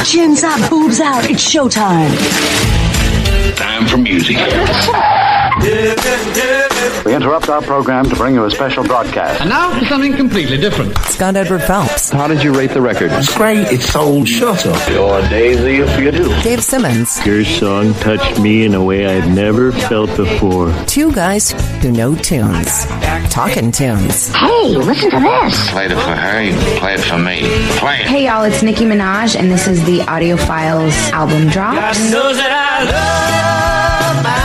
Chins up, boobs out, it's showtime. Time for music. We interrupt our program to bring you a special broadcast. And now for something completely different. Scott Edward Phelps. How did you rate the record? It's great. It's sold. Shut up. You're Daisy if you do. Dave Simmons. Your song touched me in a way I'd never felt before. Two guys who know tunes. Talking tunes. Hey, listen to this. Played it for her. You play it for me. Play it. Hey y'all, it's Nicki Minaj, and this is the Audiophiles album drops. God knows that I love my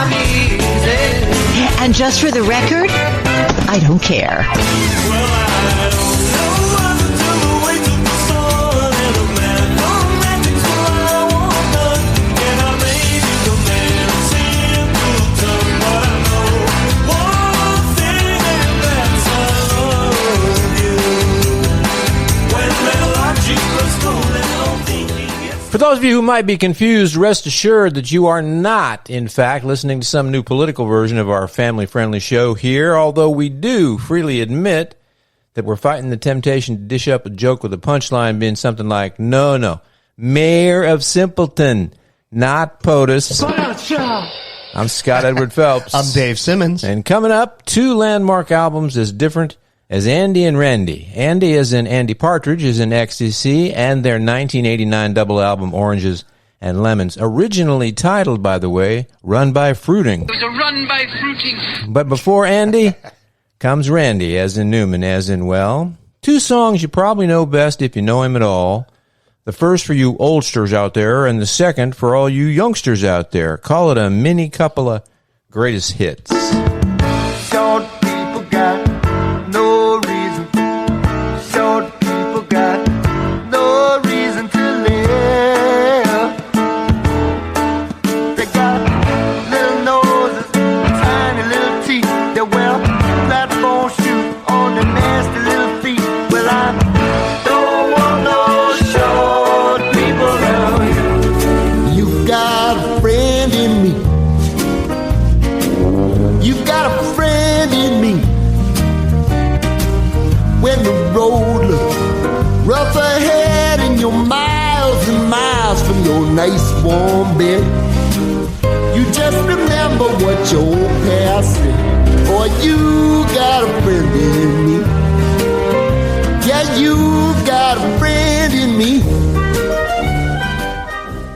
music. And just for the record, I don't care. For those of you who might be confused, rest assured that you are not, in fact, listening to some new political version of our family-friendly show here, although we do freely admit that we're fighting the temptation to dish up a joke with a punchline being something like, no, Mayor of Simpleton, not POTUS. I'm Scott Edward Phelps. I'm Dave Simmons. And coming up, two landmark albums as different as Andy and Randy. Andy as in Andy Partridge is in Ecstasy, and their 1989 double album Oranges and Lemons, originally titled, by the way, Run by Fruiting. It was a run by fruiting. But before Andy comes Randy, as in Newman, as in, well, two songs you probably know best if you know him at all. The first for you oldsters out there, and the second for all you youngsters out there. Call it a mini couple of greatest hits. Short people got no reason. Short people got no reason to live. They got little noses, tiny little teeth. They wear platform shoes on their nasty little feet. Well, I don't want no short people around you. You got a friend in me. You got a friend in me. When the road looks rough ahead and you're miles and miles from your nice warm bed, you just remember what your old past said. Boy, you got a friend in me. Yeah, you got a friend in me.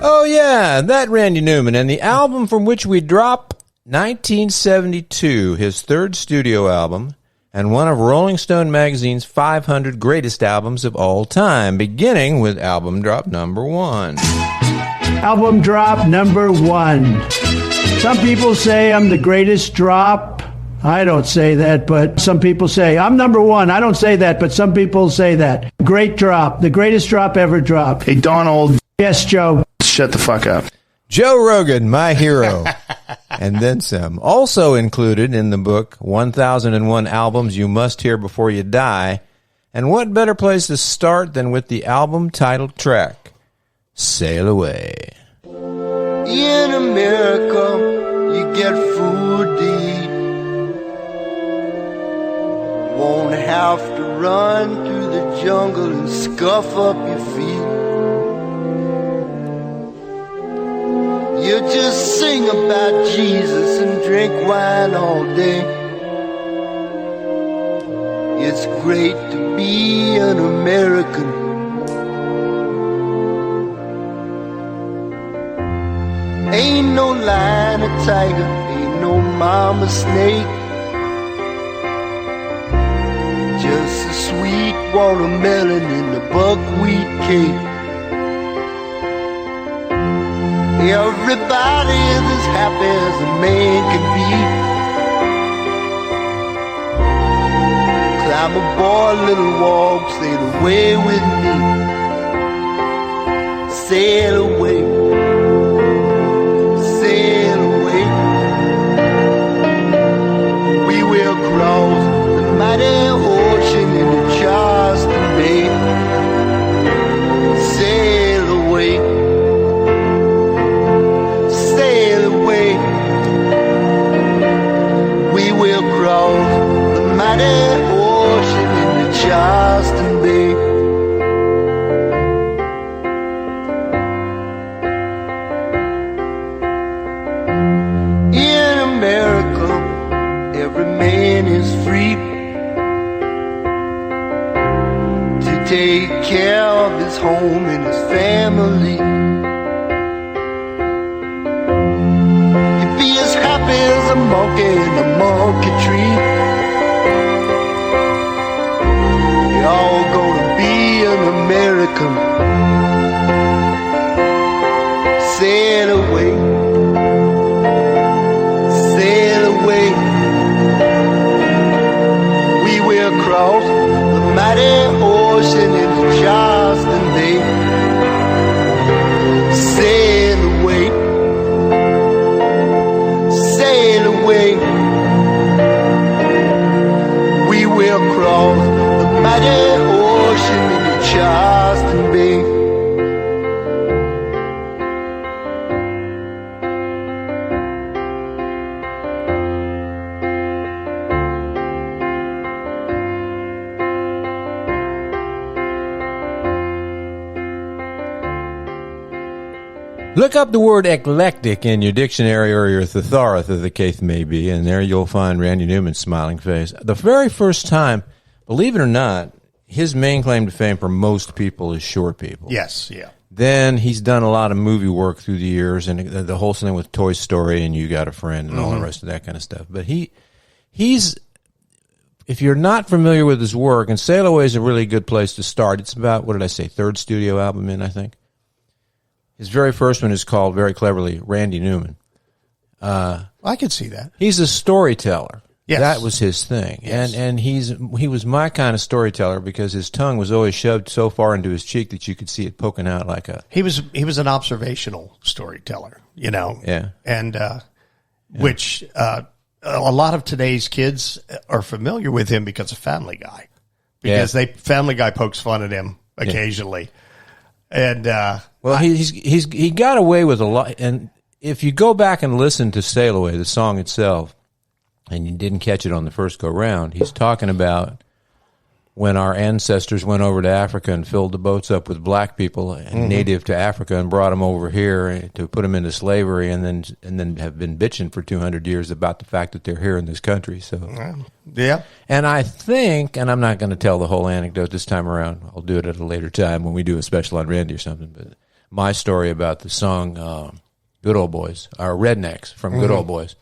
Oh yeah, that Randy Newman, and the album from which we drop 1972, his third studio album, and one of Rolling Stone magazine's 500 greatest albums of all time, beginning with album drop number 1. Album drop number 1. Some people say I'm the greatest drop. I don't say that, but some people say I'm number 1. I don't say that, but some people say that. Great drop. The greatest drop ever dropped. Hey, Donald. Yes, Joe. Shut the fuck up. Joe Rogan, my hero. And then some. Also included in the book, 1001 Albums You Must Hear Before You Die. And what better place to start than with the album title track, Sail Away. In America, you get food to eat. Won't have to run through the jungle and scuff up your feet. You just sing about Jesus and drink wine all day. It's great to be an American. Ain't no lion or tiger, ain't no mama snake. Just a sweet watermelon in the buckwheat cake. Everybody is as happy as a man can be. Climb aboard, little walk, sail away with me. Sail away, sail away. We will cross the mighty ocean into Charleston Bay. Sail away. Mighty ocean in the Charleston Bay. take care of his home and his family. He'd be as happy as a monkey in a monkey tree. You're all gonna be an American. Sail away, sail away. We will cross the mighty ocean into Charleston Bay. Sail away, sail away. We will cross the mighty ocean into Charleston Bay. Look up the word eclectic in your dictionary or your thesaurus, as the case may be, and there you'll find Randy Newman's smiling face. The very first time, believe it or not, his main claim to fame for most people is short people. Yes, yeah. Then he's done a lot of movie work through the years, and the whole thing with Toy Story and You Got a Friend and all the rest of that kind of stuff. But he's, if you're not familiar with his work, and Sail Away is a really good place to start. It's about, what did I say, third studio album in, I think. His very first one is called, very cleverly, Randy Newman. I could see that. He's a storyteller. Yes. That was his thing. Yes. And he was my kind of storyteller because his tongue was always shoved so far into his cheek that you could see it poking out like a... He was an observational storyteller, you know. Yeah. And which a lot of today's kids are familiar with him because of Family Guy. Because Family Guy pokes fun at him occasionally. And well, he got away with a lot. And if you go back and listen to Sail Away, the song itself, and you didn't catch it on the first go round, he's talking about when our ancestors went over to Africa and filled the boats up with black people and native to Africa and brought them over here to put them into slavery, and then have been bitching for 200 years about the fact that they're here in this country. So yeah. And I think, and I'm not going to tell the whole anecdote this time around. I'll do it at a later time when we do a special on Randy or something. But my story about the song Good Old Boys, or Rednecks from Good Old Boys.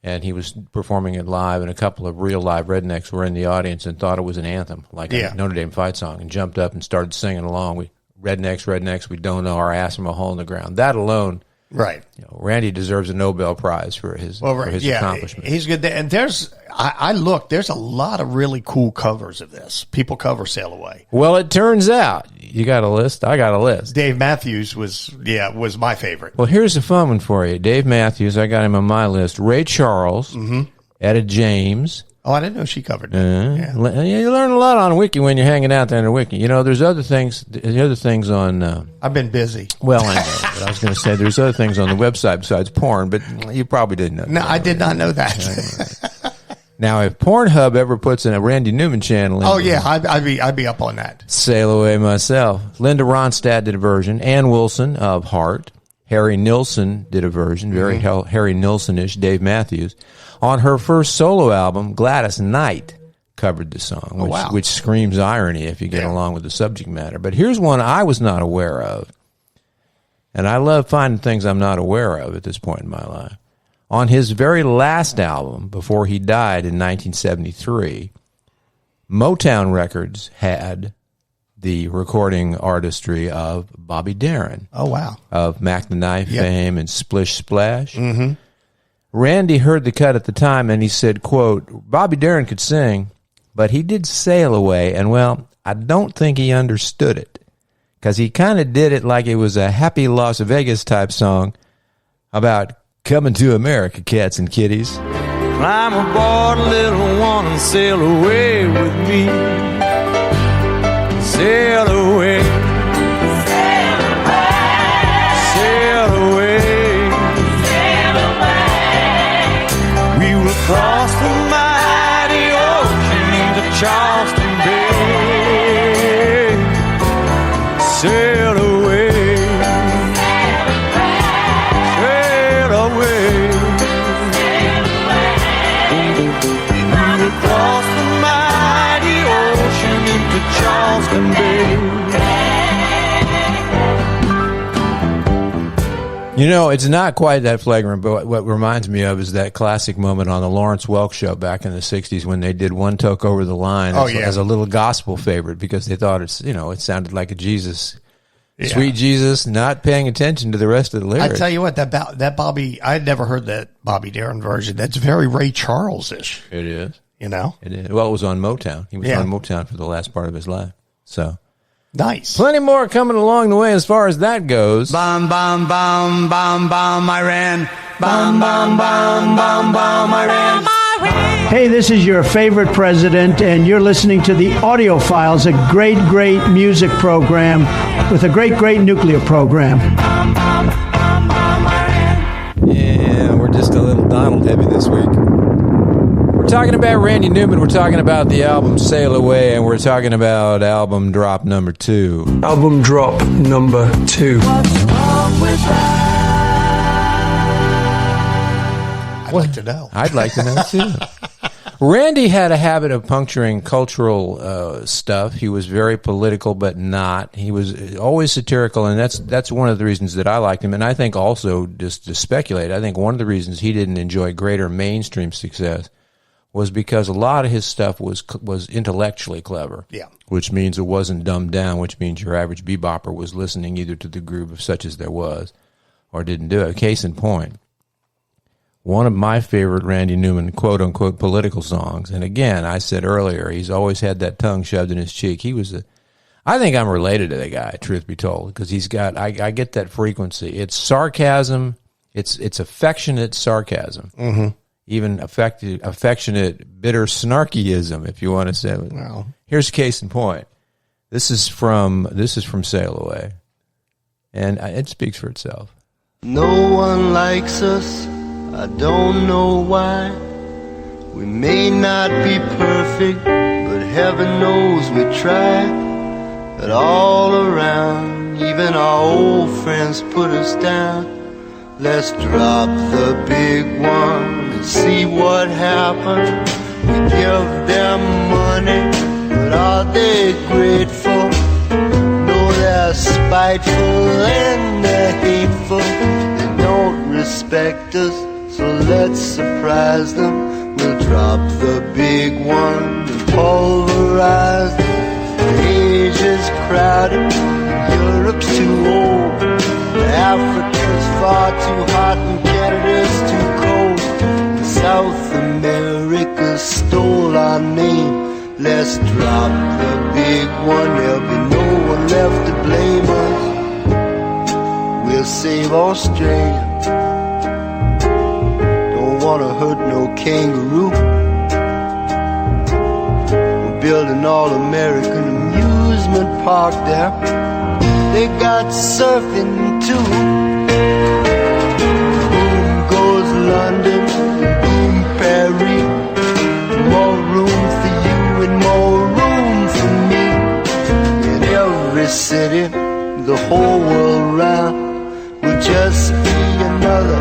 And he was performing it live, and a couple of real live rednecks were in the audience and thought it was an anthem, like a Notre Dame fight song, and jumped up and started singing along. Rednecks, we don't know our ass from a hole in the ground. That alone, right? You know, Randy deserves a Nobel Prize for his accomplishment. He's good. And I look, there's a lot of really cool covers of this. People cover Sail Away. Well, it turns out you got a list. I got a list. Dave Matthews was my favorite. Well, here's a fun one for you. Dave Matthews, I got him on my list. Ray Charles, Etta James. Oh, I didn't know she covered it. You learn a lot on Wiki when you're hanging out there in the Wiki. You know, there's other things. The other things on. I've been busy. Well, I know, but I was going to say there's other things on the website besides porn, but you probably didn't know. No, I did not know that. Now, if Pornhub ever puts in a Randy Newman channel, I'd be up on that. Sail Away myself. Linda Ronstadt did a version. Ann Wilson of Heart. Harry Nilsson did a version, very Harry Nilsson-ish. Dave Matthews. On her first solo album, Gladys Knight covered the song, which screams irony if you get along with the subject matter. But here's one I was not aware of, and I love finding things I'm not aware of at this point in my life. On his very last album, before he died in 1973, Motown Records had the recording artistry of Bobby Darin. Oh, wow. Of Mac the Knife fame and Splish Splash. Randy heard the cut at the time, and he said, quote, Bobby Darin could sing, but he did Sail Away, and, well, I don't think he understood it, because he kind of did it like it was a happy Las Vegas type song about coming to America, cats and kitties. Climb aboard, little one, and sail away with me. Sail away. Sail away. Sail away. Sail away. We will cross the mighty ocean into Charleston Bay. Sail away. Sail away. We will cross the mighty ocean into Charleston Bay. You know, it's not quite that flagrant, but what reminds me of is that classic moment on the Lawrence Welk show back in the 60s when they did One Toke Over the Line as a little gospel favorite because they thought it sounded like a Jesus. Yeah. Sweet Jesus, not paying attention to the rest of the lyrics. I tell you what, that Bobby, I had never heard that Bobby Darin version. That's very Ray Charles-ish. It is. You know? It is. Well, it was on Motown. He was on Motown for the last part of his life. So. Nice. Plenty more coming along the way as far as that goes. Bomb, bomb, bomb, bomb, bomb, Iran. Bomb, bomb, bomb, bomb, bomb, Iran. Hey, this is your favorite president, and you're listening to the Audio Files, a great, great music program with a great, great nuclear program. Yeah, we're just a little Donald heavy this week. We're talking about Randy Newman, we're talking about the album Sail Away, and we're talking about album drop number 2. Album drop number 2. I'd like to know. I'd like to know, too. Randy had a habit of puncturing cultural stuff. He was very political, but not. He was always satirical, and that's one of the reasons that I liked him. And I think also, just to speculate, I think one of the reasons he didn't enjoy greater mainstream success was because a lot of his stuff was intellectually clever. Yeah. Which means it wasn't dumbed down, which means your average bebopper was listening either to the groove of Such As There Was or didn't do it. Case in point, one of my favorite Randy Newman quote-unquote political songs, and again, I said earlier, he's always had that tongue shoved in his cheek. I think I'm related to the guy, truth be told, because he's got, I get that frequency. It's sarcasm, it's affectionate sarcasm. Mm-hmm. Even affectionate, bitter snarkyism, if you want to say it. Well, here's case in point. This is from Sail Away, and it speaks for itself. No one likes us. I don't know why. We may not be perfect, but heaven knows we try. But all around, even our old friends put us down. Let's drop the big one and see what happens. We give them money, but are they grateful? No, they're spiteful and they're hateful. They don't respect us, so let's surprise them. We'll drop the big one and pulverize them. Asia's crowded, Europe's too old, Africa's far too hot and Canada's too cold. South America stole our name. Let's drop the big one, there'll be no one left to blame us. We'll save Australia, don't wanna hurt no kangaroo. We're building all-American amusement park there. They got surfing too. Boom goes London, boom Paris. More room for you and more room for me. In every city, the whole world round will just be another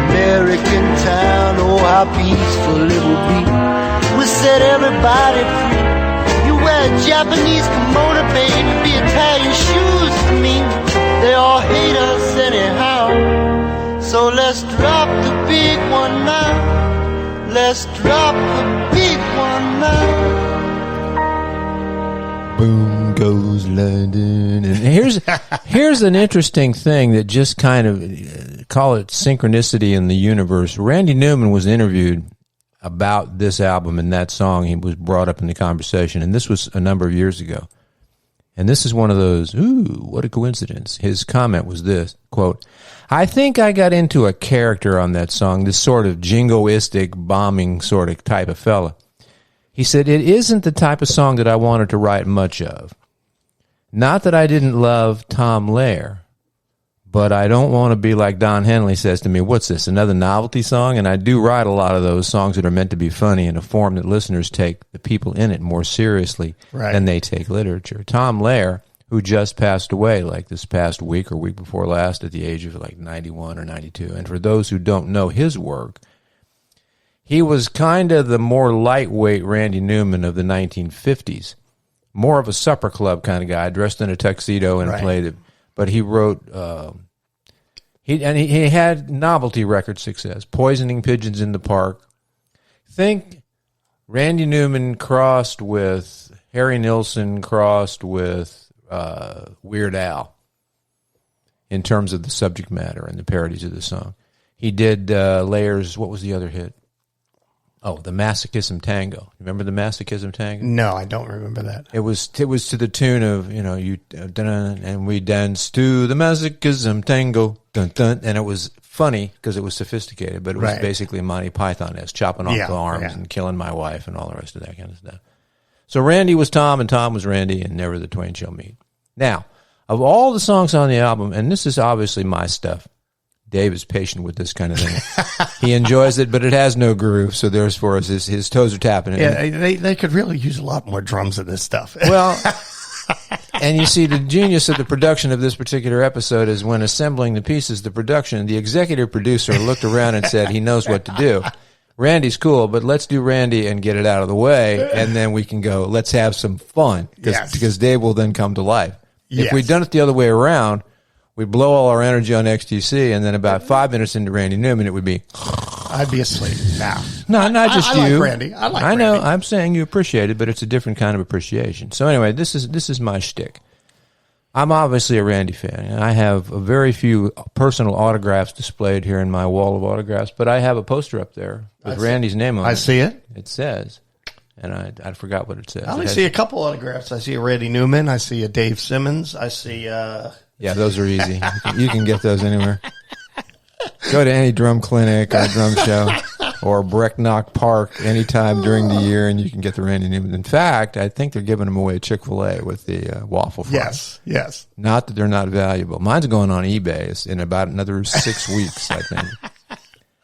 American town. Oh, how peaceful it will be. We'll set everybody free. You wear Japanese kimono, baby, be Italian shoes for me. They all hate us anyhow. So let's drop the big one now. Let's drop the big one now. Boom goes London. And here's an interesting thing that just kind of, call it synchronicity in the universe. Randy Newman was interviewed about this album and that song. He was brought up in the conversation, and this was a number of years ago. And this is one of those, ooh, what a coincidence. His comment was this, quote, I think I got into a character on that song, this sort of jingoistic, bombing sort of type of fella. He said, it isn't the type of song that I wanted to write much of. Not that I didn't love Tom Lehrer, but I don't want to be like Don Henley says to me, what's this, another novelty song? And I do write a lot of those songs that are meant to be funny in a form that listeners take the people in it more seriously than they take literature. Tom Lehrer, who just passed away like this past week or week before last at the age of like 91 or 92. And for those who don't know his work, he was kind of the more lightweight Randy Newman of the 1950s. More of a supper club kind of guy, dressed in a tuxedo and played it. But he wrote He had novelty record success, Poisoning Pigeons in the Park. Think Randy Newman crossed with Harry Nilsson crossed with Weird Al in terms of the subject matter and the parodies of the song. He did Layers. What was the other hit? Oh, the Masochism Tango. Remember the Masochism Tango? No, I don't remember that. It was to the tune of, you and we danced to the Masochism Tango, dun, dun, and it was funny because it was sophisticated, but it was basically Monty Python-esque, chopping off the arms and killing my wife and all the rest of that kind of stuff. So Randy was Tom and Tom was Randy, and never the twain shall meet. Now, of all the songs on the album, and this is obviously my stuff, Dave is patient with this kind of thing. He enjoys it, but it has no groove, so therefore his toes are tapping. Yeah, they could really use a lot more drums in this stuff. Well, and you see, the genius of the production of this particular episode is when assembling the pieces, the executive producer looked around and said he knows what to do. Randy's cool, but let's do Randy and get it out of the way, and then we can go, let's have some fun, because Dave will then come to life. If we'd done it the other way around, we'd blow all our energy on XTC, and then about 5 minutes into Randy Newman, it would be... I'd be asleep now. No, not just I you. Like Randy. I know. Randy. I'm saying you appreciate it, but it's a different kind of appreciation. So anyway, this is my shtick. I'm obviously a Randy fan, and I have very few personal autographs displayed here in my wall of autographs, but I have a poster up there with Randy's name on it. I see it. It says... And I forgot what it says. I only see a couple autographs. I see a Randy Newman. I see a Dave Simmons. I see... Yeah, those are easy. You can get those anywhere. Go to any drum clinic or drum show or Brecknock Park anytime during the year, and you can get the Randy Newman. In fact, I think they're giving them away at Chick-fil-A with the waffle fries. Yes. Not that they're not valuable. Mine's going on eBay in about another 6 weeks, I think.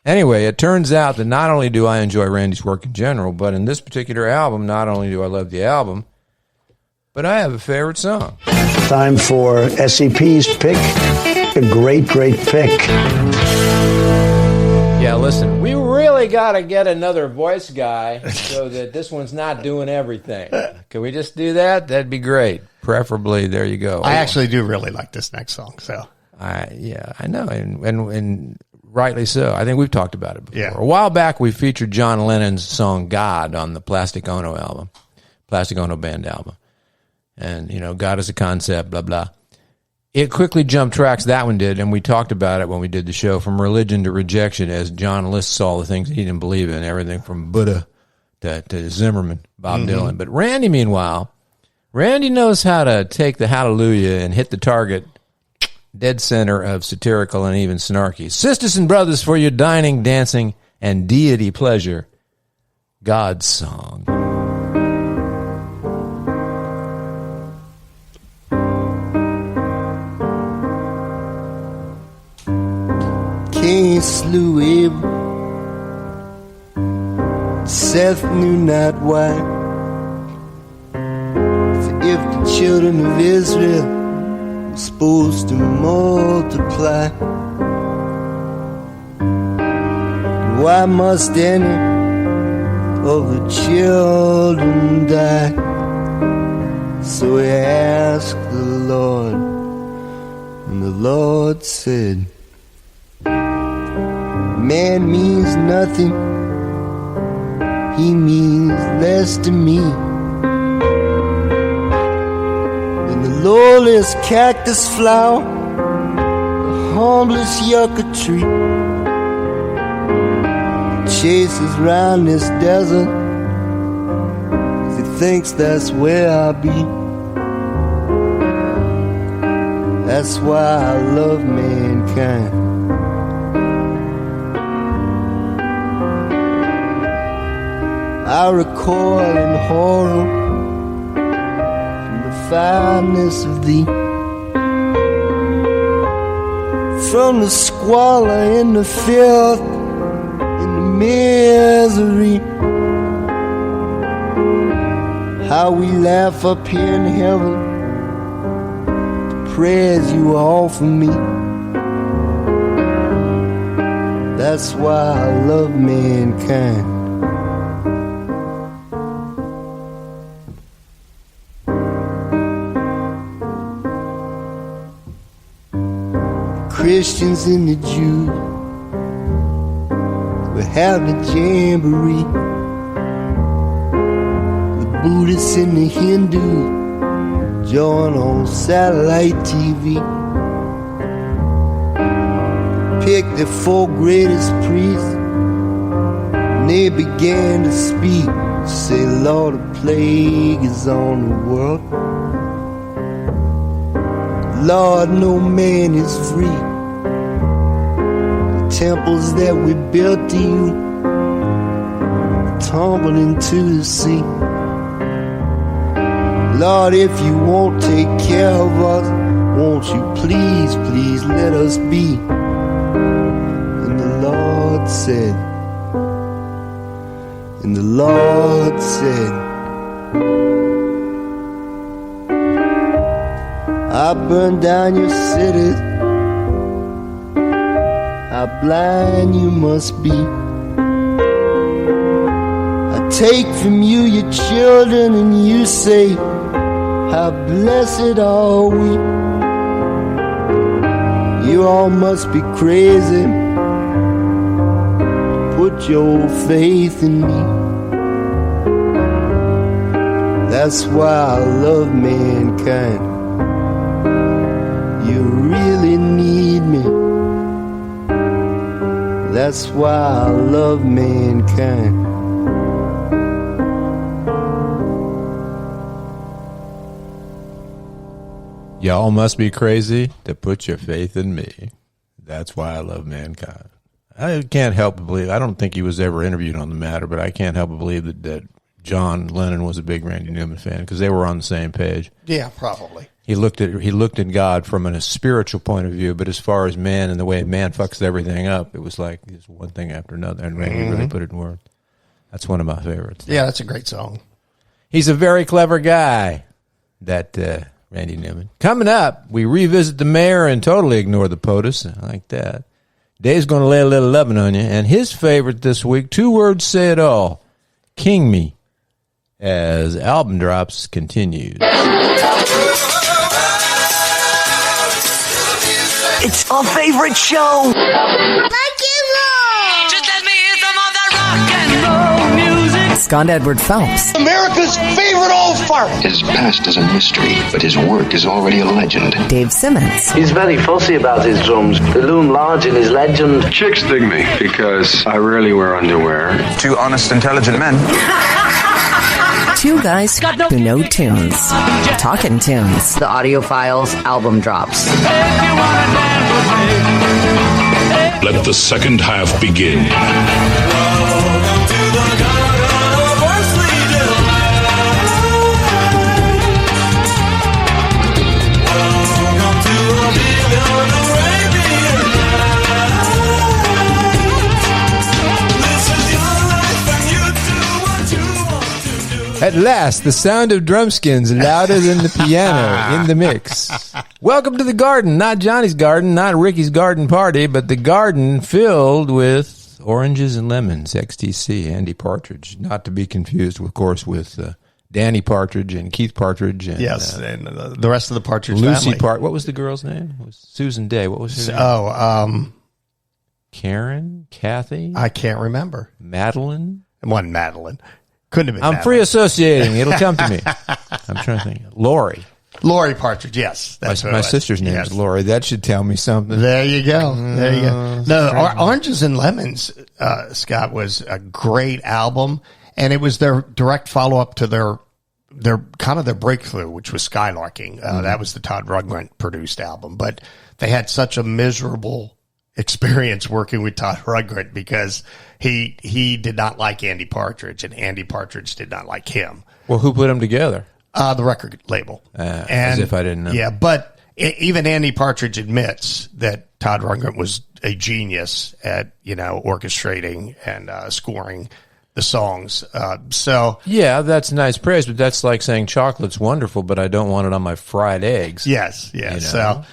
Anyway, it turns out that not only do I enjoy Randy's work in general, but in this particular album, not only do I love the album, but I have a favorite song. Time for SCP's pick. A great pick. Yeah, listen, we really got to get another voice guy so that this one's not doing everything. Can we just do that? That'd be great. Preferably, there you go. I actually do really like this next song. So, I know, and rightly so. I think we've talked about it before. Yeah. A while back, we featured John Lennon's song "God" on the Plastic Ono album, Plastic Ono Band album, and God is a concept, blah blah. It quickly jumped tracks, that one did, and we talked about it when we did the show, from religion to rejection, as John lists all the things he didn't believe in, everything from Buddha to Zimmerman, Bob Dylan. But Randy, meanwhile, knows how to take the hallelujah and hit the target dead center of satirical and even snarky. Sisters and brothers, for your dining, dancing, and deity pleasure, God's song. Cain slew Abel, Seth knew not why. For if the children of Israel were supposed to multiply, why must any of the children die? So he asked the Lord, and the Lord said, man means nothing, he means less to me than the lowliest cactus flower, the humblest yucca tree. Chases round this desert 'cause he thinks that's where I'll be. That's why I love mankind. I recoil in horror from the fineness of thee, from the squalor and the filth and the misery. How we laugh up here in heaven, the prayers you offer me. That's why I love mankind. Christians and the Jews will have the jamboree. The Buddhists and the Hindus join on satellite TV. Pick the 4 greatest priests, and they began to speak. Say, Lord, a plague is on the world. Lord, no man is free. The temples that we built to you tumbled into the sea. Lord, if you won't take care of us, won't you please, please let us be? And the Lord said, and the Lord said, I burn down your cities. How blind you must be. I take from you your children, and you say, how blessed are we. You all must be crazy. Put your faith in me. That's why I love mankind. You really need me. That's why I love mankind. Y'all must be crazy to put your faith in me. That's why I love mankind. I can't help but believe, I don't think he was ever interviewed on the matter, but I can't help but believe that John Lennon was a big Randy Newman fan because they were on the same page. Yeah, probably. He looked at God from a spiritual point of view, but as far as man and the way man fucks everything up, it was like it's one thing after another, and Randy really put it in words. That's one of my favorites. Yeah, that's a great song. He's a very clever guy, that Randy Newman. Coming up, we revisit the mayor and totally ignore the POTUS. I like that. Dave's going to lay a little loving on you, and his favorite this week, 2 words say it all, King Me, as Album Drops continues. It's our favorite show. Rock and roll! Just let me hear some of that rock and roll music. Scott Edward Phelps. America's favorite old fart. His past is a mystery, but his work is already a legend. Dave Simmons. He's very fussy about his drums. They loom large in his legend. Chicks dig me because I rarely wear underwear. 2 honest, intelligent men. 2 guys who know tunes. Talking tunes. The audio files, album drops. Let the second half begin. At last, the sound of drumskins louder than the piano in the mix. Welcome to the garden, not Johnny's garden, not Ricky's garden party, but the garden filled with oranges and lemons, XTC, Andy Partridge. Not to be confused, of course, with Danny Partridge and Keith Partridge. And, yes, and the rest of the Partridge Lucy family. What was the girl's name? It was Susan Day. What was her name? Karen? Kathy? I can't remember. Madeline? It wasn't Madeline. Couldn't have been. I'm free associating. It'll come to me. I'm trying to think. Lori Partridge. Yes, that's my sister's name is Lori. That should tell me something. There you go. There you go. No, Oranges and Lemons, Scott, was a great album, and it was their direct follow up to their kind of their breakthrough, which was Skylarking. That was the Todd Rundgren produced album, but they had such a miserable experience working with Todd Rundgren because he did not like Andy Partridge, and Andy Partridge did not like him. Well, who put them together? The record label. As if I didn't know. Yeah, but even Andy Partridge admits that Todd Rundgren was a genius at orchestrating and scoring the songs. So yeah, that's nice praise, but that's like saying chocolate's wonderful, but I don't want it on my fried eggs. Yes. So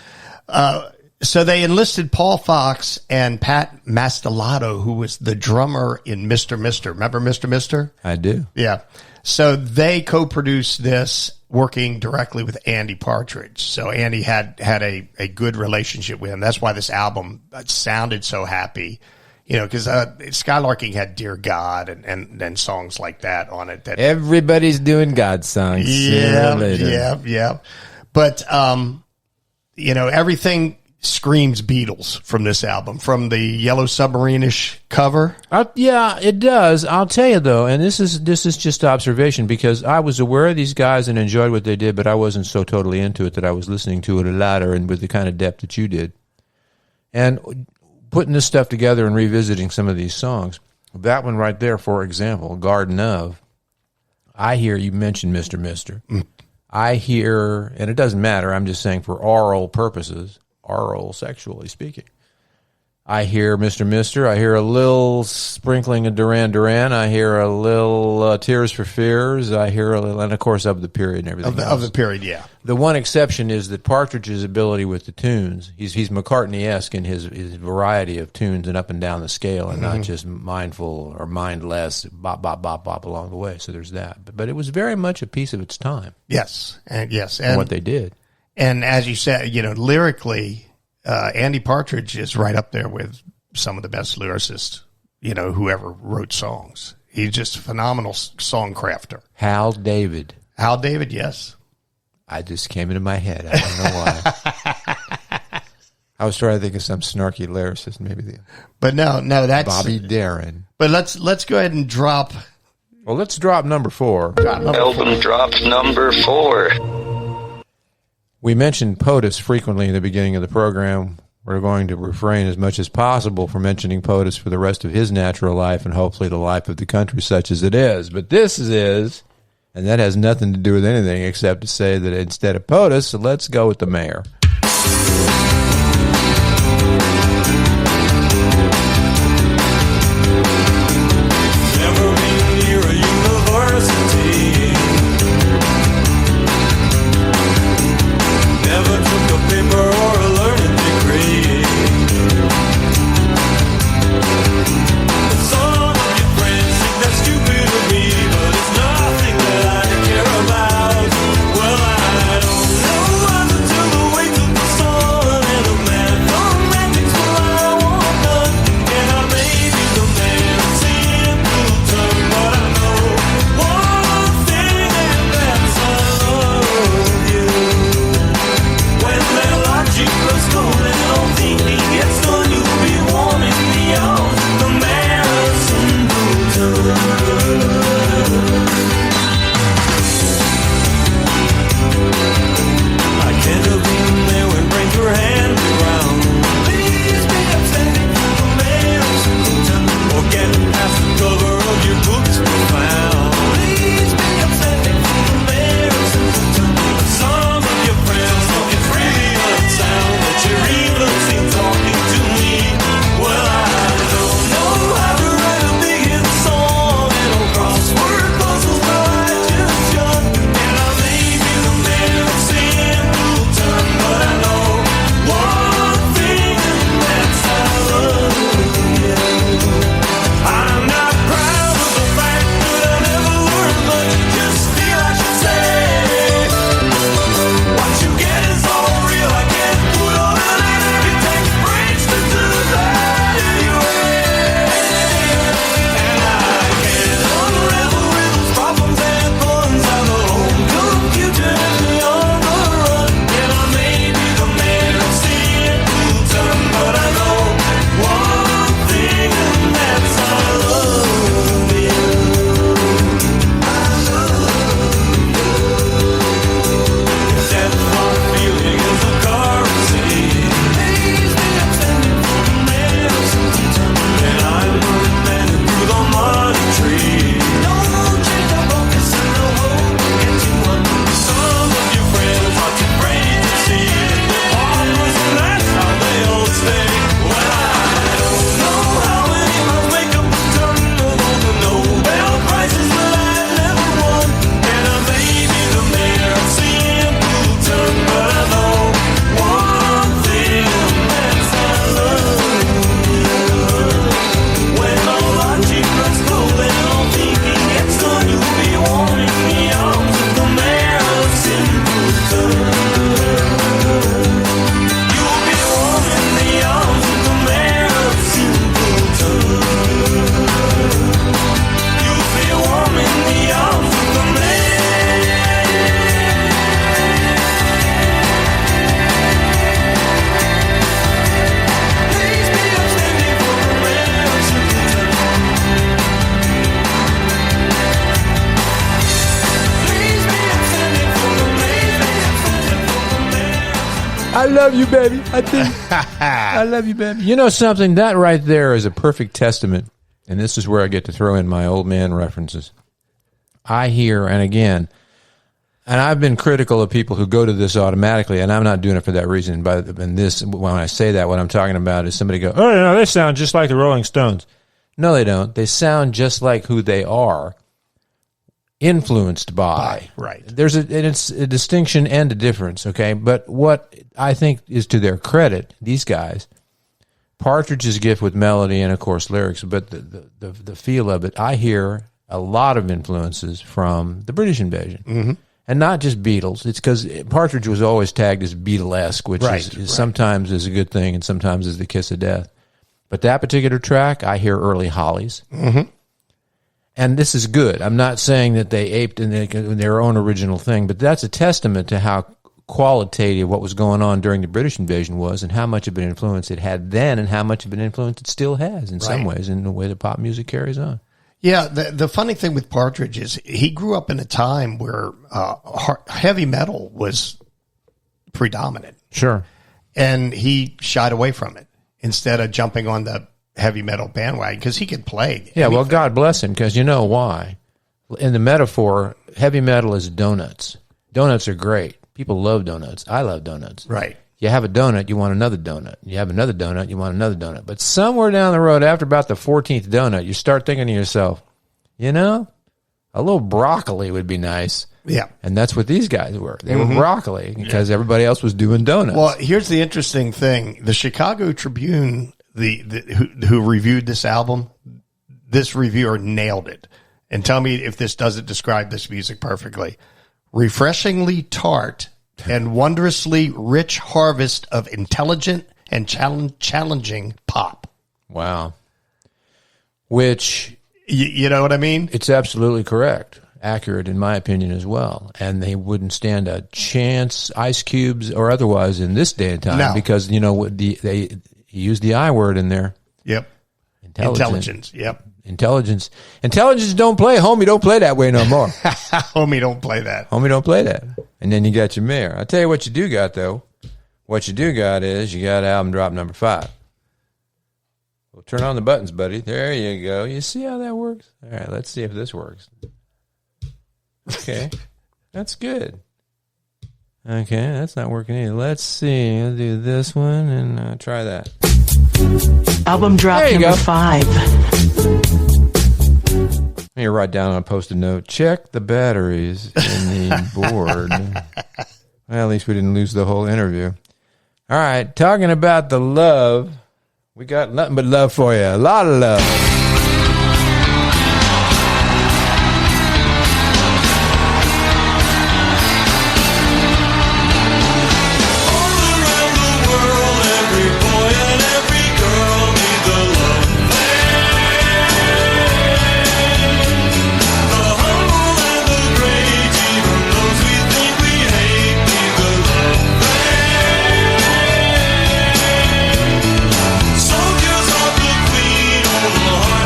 So they enlisted Paul Fox and Pat Mastelotto, who was the drummer in Mr. Mister. Remember Mr. Mister? I do. Yeah. So they co-produced this, working directly with Andy Partridge. So Andy had a good relationship with him. That's why this album sounded so happy, because Skylarking had Dear God and songs like that on it. That everybody's doing God songs. Yeah. But everything screams Beatles from this album, from the Yellow Submarine-ish cover. Yeah, it does. I'll tell you though, and this is just observation, because I was aware of these guys and enjoyed what they did, but I wasn't so totally into it that I was listening to it a lot, and with the kind of depth that you did. And putting this stuff together and revisiting some of these songs, that one right there, for example, Garden of, I hear you mentioned Mr. Mister. I hear, and it doesn't matter, I'm just saying for oral purposes, oral sexually speaking, I hear Mr. Mister. I hear a little sprinkling of Duran Duran. I hear a little Tears for Fears. I hear a little, and of course, Of the Period and everything else. Of the Period, yeah. The one exception is that Partridge's ability with the tunes. He's McCartney-esque in his variety of tunes and up and down the scale, and not just mindful or mindless, bop, bop, bop, bop along the way. So there's that. But it was very much a piece of its time. Yes, and what they did. And as you said, lyrically, Andy Partridge is right up there with some of the best lyricists, whoever wrote songs. He's just a phenomenal song crafter. Hal David, yes. I just came into my head. I don't know why. I was trying to think of some snarky lyricist, maybe. But no, that's Bobby Darin. But let's go ahead and drop. Well, let's drop number 4. Album drops number 4. We mentioned POTUS frequently in the beginning of the program. We're going to refrain as much as possible from mentioning POTUS for the rest of his natural life and hopefully the life of the country such as it is. But this is, and that has nothing to do with anything except to say that instead of POTUS, let's go with the mayor. Never been near a university. Never took a paper or a learning degree. Some of your friends think that's stupid of me, but it's nothing that I care about. Well, I don't know what to do, wait till the sun and the mathematics, well, I want none. And I may be the man, simple turn, but I know one love you, baby. I love you, baby. You know something? That right there is a perfect testament, and this is where I get to throw in my old man references. I hear, and again, and I've been critical of people who go to this automatically, and I'm not doing it for that reason. But in this, when I say that, what I'm talking about is somebody go, oh, no, they sound just like the Rolling Stones. No, they don't. They sound just like who they are, influenced by. Right. It's a distinction and a difference, okay? But what I think is to their credit, these guys, Partridge's gift with melody and, of course, lyrics, but the feel of it, I hear a lot of influences from the British invasion. Mm-hmm. And not just Beatles. It's because Partridge was always tagged as Beatlesque, which is sometimes is a good thing and sometimes is the kiss of death. But that particular track, I hear early Hollies. Mm-hmm. And this is good. I'm not saying that they aped in their own original thing, but that's a testament to how qualitative what was going on during the British invasion was and how much of an influence it had then and how much of an influence it still has in some ways in the way that pop music carries on. Yeah, the funny thing with Partridge is he grew up in a time where heavy metal was predominant. Sure. And he shied away from it instead of jumping on the heavy metal bandwagon because he could play. Yeah, well, God bless him, because you know why. In the metaphor, heavy metal is donuts. Donuts are great. People love donuts. I love donuts. Right. You have a donut, you want another donut. You have another donut, you want another donut. But somewhere down the road, after about the 14th donut, you start thinking to yourself, you know, a little broccoli would be nice. Yeah. And that's what these guys were. They were broccoli because everybody else was doing donuts. Well, here's the interesting thing. The Chicago Tribune, who reviewed this album, this reviewer nailed it. And tell me if this doesn't describe this music perfectly. Refreshingly tart and wondrously rich harvest of intelligent and challenging pop. Wow. Which... You know what I mean? It's absolutely correct. Accurate, in my opinion, as well. And they wouldn't stand a chance, Ice Cubes or otherwise, in this day and time because, you know, they used the I word in there. Yep. Intelligence. Yep. Intelligence don't play. Homie, don't play that way no more. Homie, don't play that. Homie, don't play that. And then you got your mayor. I'll tell you what you do got, though. What you do got is you got album drop number 5. Well, turn on the buttons, buddy. There you go. You see how that works? All right, let's see if this works. Okay. That's good. Okay, that's not working either. Let's see. I'll do this one and try that. Album drop number 5. Let me write down on a post-it note. Check the batteries in the board. Well, at least we didn't lose the whole interview. All right, talking about the love. We got nothing but love for you. A lot of love. Soldiers of the Queen, all the heart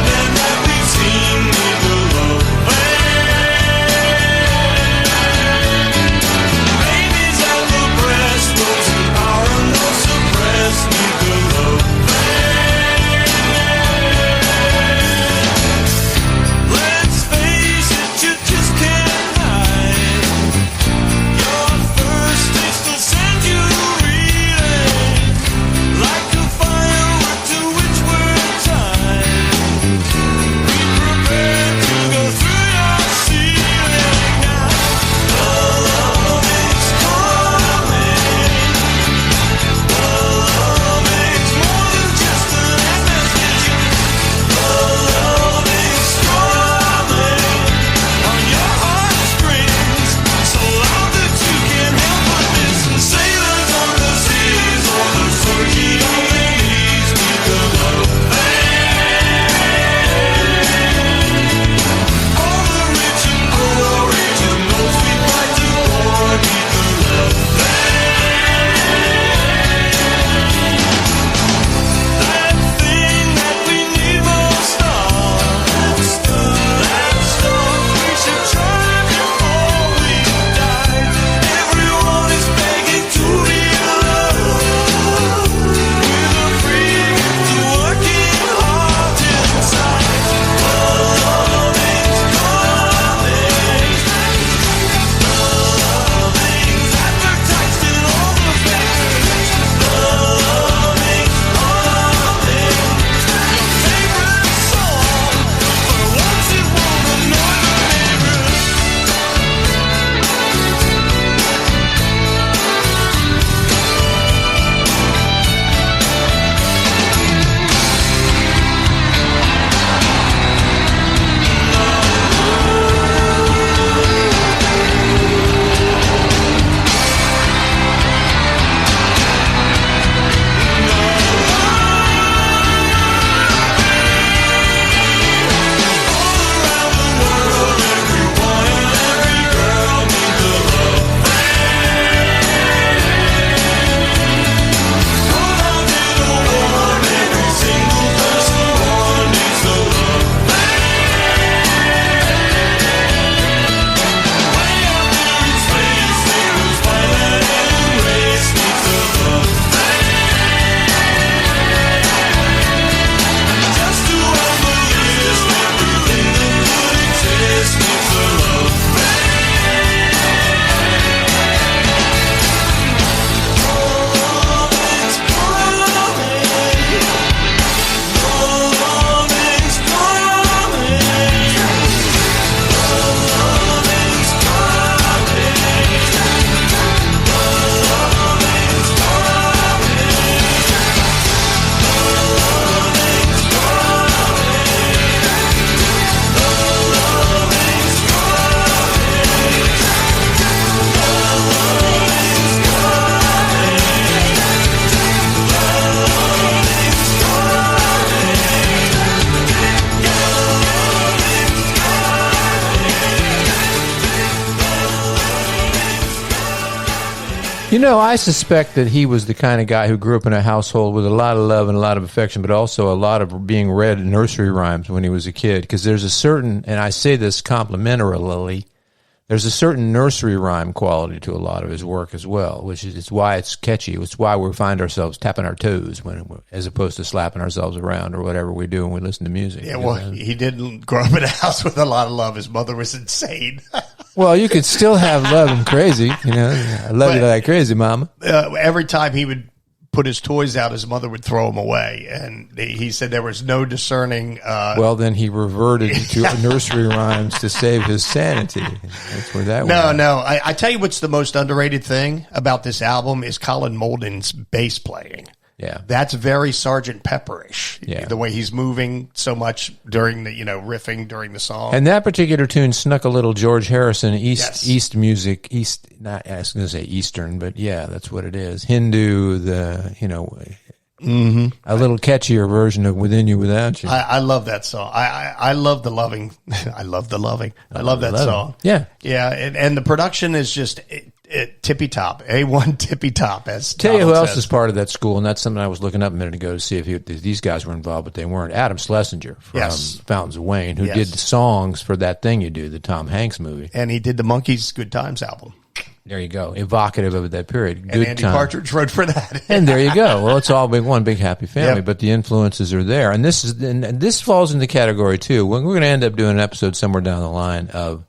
You know, I suspect that he was the kind of guy who grew up in a household with a lot of love and a lot of affection, but also a lot of being read nursery rhymes when he was a kid. Because there's a certain, and I say this complimentarily, there's a certain nursery rhyme quality to a lot of his work as well, which is why it's catchy. It's why we find ourselves tapping our toes as opposed to slapping ourselves around or whatever we do when we listen to music. Yeah, well, he didn't grow up in a house with a lot of love. His mother was insane. Well, you could still have love and crazy. You know, I love you like crazy, mama. Every time he would put his toys out, his mother would throw them away. And he said there was no discerning. Well, then he reverted to nursery rhymes to save his sanity. That's where that went. No. I tell you what's the most underrated thing about this album is Colin Molden's bass playing. Yeah. That's very Sgt. Pepperish. Yeah. The way he's moving so much during the, riffing during the song. And that particular tune snuck a little George Harrison East music, not I was going to say Eastern, but yeah, that's what it is. Hindu, a little catchier version of Within You Without You. I love that song. I love the loving. I love the loving. I love that song. Yeah. Yeah. And the production is just tippy top, A1 tippy top. As Tell you who Donald else says. is part of that school, and that's something I was looking up a minute ago to see if these guys were involved, but they weren't. Adam Schlesinger from Fountains of Wayne, who did the songs for That Thing You Do, the Tom Hanks movie. And he did the Monkees' Good Times album. There you go. Evocative of that period. And Good Andy time. Partridge wrote for that. And there you go. Well, it's all one big happy family, Yep. but the influences are there. And this falls into the category too. We're going to end up doing an episode somewhere down the line of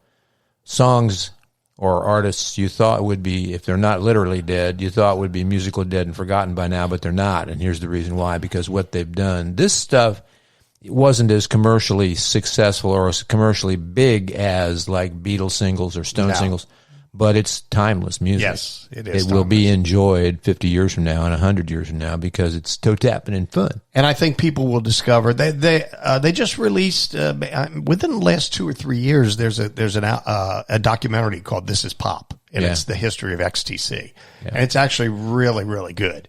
songs or artists you thought would be, if they're not literally dead, you thought would be musical dead and forgotten by now, but they're not. And here's the reason why: because what they've done, this stuff wasn't as commercially successful or as commercially big as like Beatles singles or Stone singles. But it's timeless music. Yes, it is. It will be enjoyed 50 years from now and 100 years from now because it's toe-tapping and fun. And I think people will discover they just released within the last 2 or 3 years. There's a documentary called "This Is Pop," and it's the history of XTC, and it's actually really, really good.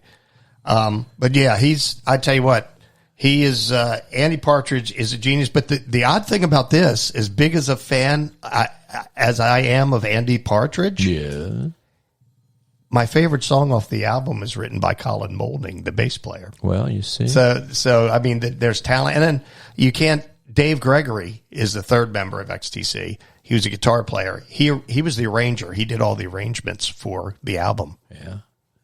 But yeah, I tell you what, he is Andy Partridge is a genius. But the odd thing about this, as big as a fan as I am of Andy Partridge, my favorite song off the album is written by Colin Moulding, the bass player. Well, you see. So I mean, there's talent. And then you can't, Dave Gregory is the third member of XTC. He was a guitar player. He was the arranger. He did all the arrangements for the album. Yeah.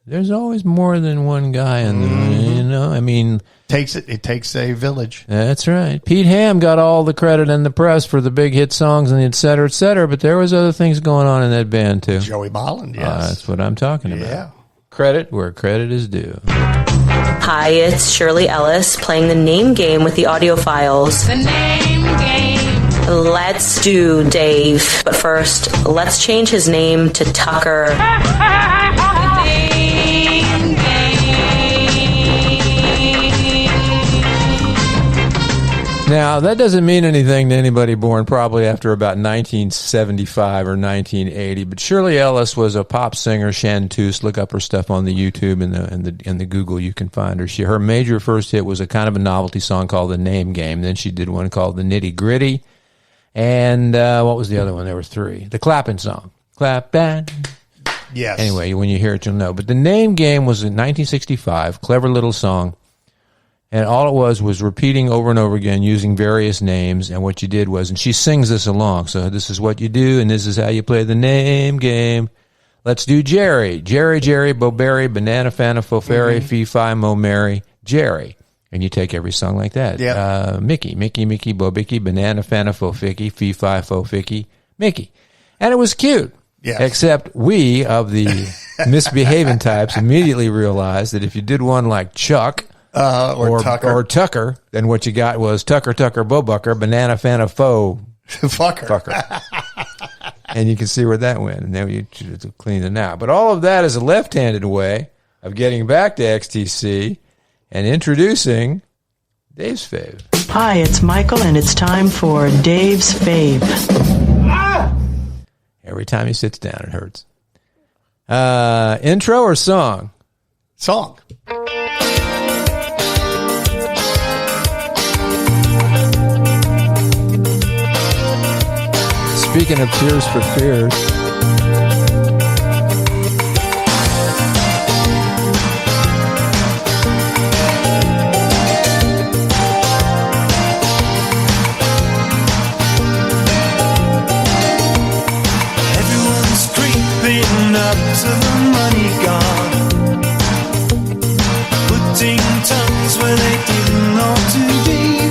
There's always more than one guy in the, I mean. It takes a village. That's right. Pete Ham got all the credit in the press for the big hit songs and et cetera, but there was other things going on in that band too. Joey Bolland, yes. That's what I'm talking about. Yeah. Credit where credit is due. Hi, it's Shirley Ellis playing the name game with the audio files. The name game. Let's do Dave. But first, let's change his name to Tucker. Now, that doesn't mean anything to anybody born probably after about 1975 or 1980, but Shirley Ellis was a pop singer, chanteuse. Look up her stuff on the YouTube and the Google. You can find her. Her major first hit was a kind of a novelty song called The Name Game. Then she did one called The Nitty Gritty. And what was the other one? There were three. The Clappin' song. Clappin'. Yes. Anyway, when you hear it, you'll know. But The Name Game was in 1965. Clever little song. And all it was repeating over and over again using various names. And what you did was, and she sings this along. So this is what you do, and this is how you play the name game. Let's do Jerry. Jerry, Boberry, Banana, Fana, Foferi, Fee-Fi, Mo, Mary, Jerry. And you take every song like that. Yep. Mickey, Bobicky, Banana, Fana, Foficky, Fee-Fi, Foficky, Mickey. And it was cute. Yes. Except we, of the misbehaving types, immediately realized that if you did one like Chuck, or Tucker, then what you got was Tucker, Bobucker, Banana, Fana, Fo, Fucker. And you can see where that went. And then you clean it out. But all of that is a left-handed way of getting back to XTC and introducing Dave's Fave. Hi, it's Michael, and it's time for Dave's Fave. Every time he sits down, it hurts. Intro or song? Song. Speaking of Tears for Fears. floating tongues where they didn't ought to be.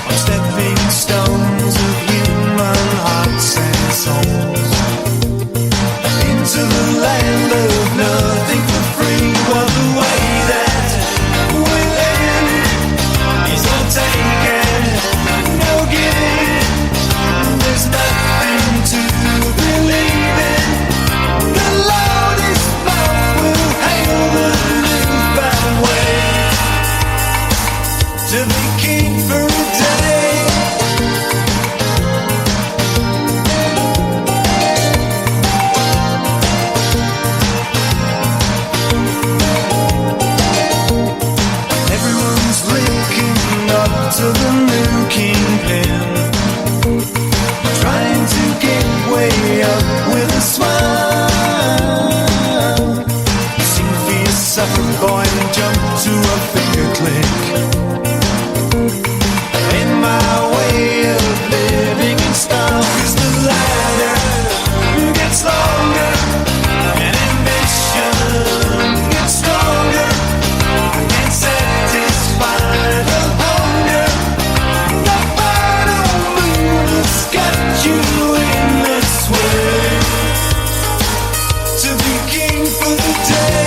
On stepping stones of human hearts and souls. Into the land of nothing for free. Well, the way that we're living is all taken, no giving. There's nothing to believe in. The loudest mouth will hail the newfound way to be king for a day. Everyone's looking up to the new kingpin, trying to get way up with a smile. Sing for your suffer, boy, and jump to a finger click. In my way of living in style, 'cause the ladder gets longer and ambition gets stronger. I can't satisfy the hunger. The final moon has got you in this way to be king for the day.